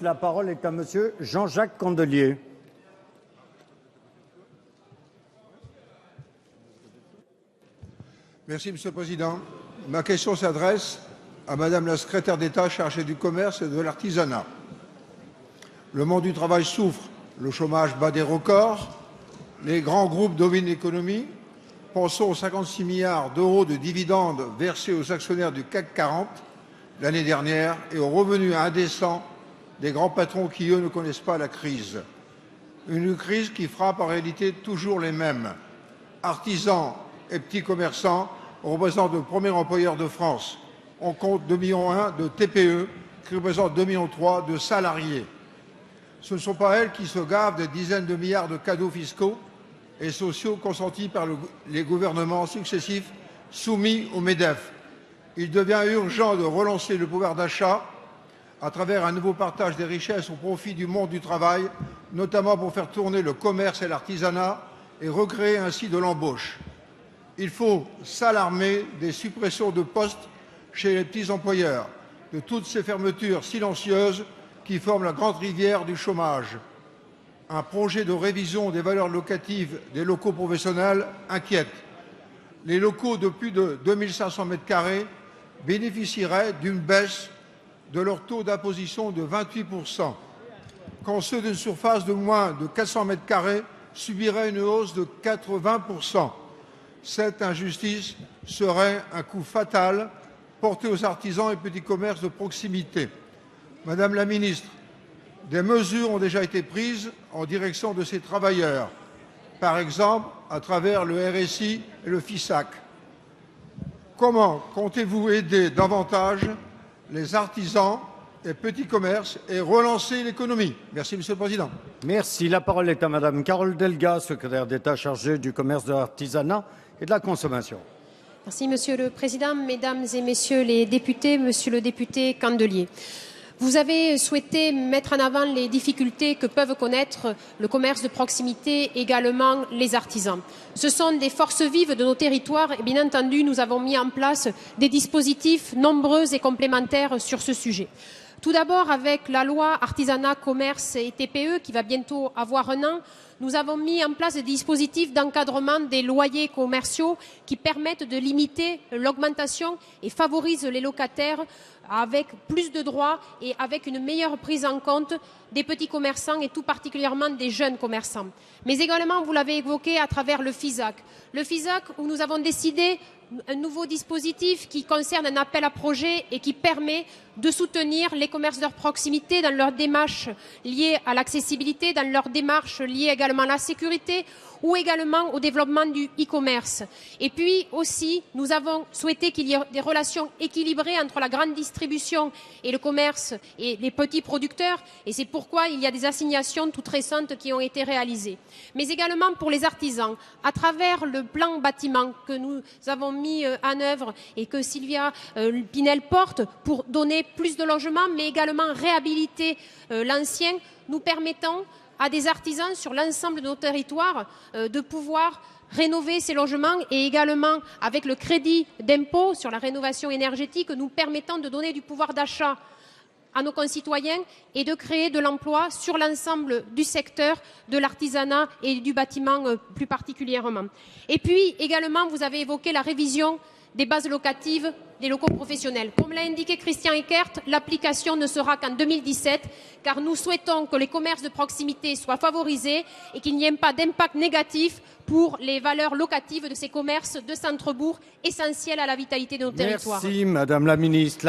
La parole est à Monsieur Jean-Jacques Candelier. Merci, Monsieur le Président. Ma question s'adresse à Madame la secrétaire d'État chargée du commerce et de l'artisanat. Le monde du travail souffre, le chômage bat des records, les grands groupes dominent l'économie. Pensons aux 56 milliards d'euros de dividendes versés aux actionnaires du CAC 40 l'année dernière et aux revenus indécents des grands patrons qui, eux, ne connaissent pas la crise. Une crise qui frappe en réalité toujours les mêmes. Artisans et petits commerçants représentent le premier employeur de France. On compte 2,1 millions de TPE qui représentent 2,3 millions de salariés. Ce ne sont pas elles qui se gavent des dizaines de milliards de cadeaux fiscaux et sociaux consentis par les gouvernements successifs soumis au MEDEF. Il devient urgent de relancer le pouvoir d'achat à travers un nouveau partage des richesses au profit du monde du travail, notamment pour faire tourner le commerce et l'artisanat et recréer ainsi de l'embauche. Il faut s'alarmer des suppressions de postes chez les petits employeurs, de toutes ces fermetures silencieuses qui forment la grande rivière du chômage. Un projet de révision des valeurs locatives des locaux professionnels inquiète. Les locaux de plus de 2500 m² bénéficieraient d'une baisse de leur taux d'imposition de 28%, quand ceux d'une surface de moins de 400 m² subiraient une hausse de 80%. Cette injustice serait un coup fatal porté aux artisans et petits commerces de proximité. Madame la ministre, des mesures ont déjà été prises en direction de ces travailleurs, par exemple à travers le RSI et le FISAC. Comment comptez-vous aider davantage les artisans et petits commerces et relancer l'économie? Merci, Monsieur le Président. Merci. La parole est à Madame Carole Delga, secrétaire d'État chargée du commerce, de l'artisanat et de la consommation. Merci, Monsieur le Président, Mesdames et Messieurs les députés, Monsieur le député Candelier. Vous avez souhaité mettre en avant les difficultés que peuvent connaître le commerce de proximité, également les artisans. Ce sont des forces vives de nos territoires et bien entendu, nous avons mis en place des dispositifs nombreux et complémentaires sur ce sujet. Tout d'abord, avec la loi artisanat, commerce et TPE qui va bientôt avoir un an, nous avons mis en place des dispositifs d'encadrement des loyers commerciaux qui permettent de limiter l'augmentation et favorisent les locataires avec plus de droits et avec une meilleure prise en compte des petits commerçants et tout particulièrement des jeunes commerçants. Mais également, vous l'avez évoqué, à travers le FISAC. Le FISAC où nous avons décidé un nouveau dispositif qui concerne un appel à projet et qui permet de soutenir les commerces de proximité dans leurs démarches liées à l'accessibilité, dans leurs démarches liées également à la sécurité ou également au développement du e-commerce. Et puis aussi, nous avons souhaité qu'il y ait des relations équilibrées entre la grande distribution et le commerce et les petits producteurs. Et c'est pourquoi il y a des assignations toutes récentes qui ont été réalisées. Mais également pour les artisans, à travers le plan bâtiment que nous avons mis en œuvre et que Sylvia Pinel porte pour donner plus de logements, mais également réhabiliter l'ancien, nous permettons à des artisans sur l'ensemble de nos territoires de pouvoir rénover ces logements et également avec le crédit d'impôt sur la rénovation énergétique, nous permettant de donner du pouvoir d'achat à nos concitoyens et de créer de l'emploi sur l'ensemble du secteur de l'artisanat et du bâtiment plus particulièrement. Et puis également, vous avez évoqué la révision des bases locatives des locaux professionnels. Comme l'a indiqué Christian Eckert, l'application ne sera qu'en 2017, car nous souhaitons que les commerces de proximité soient favorisés et qu'il n'y ait pas d'impact négatif pour les valeurs locatives de ces commerces de centre-bourg essentiels à la vitalité de nos territoires. Merci, Madame la Ministre.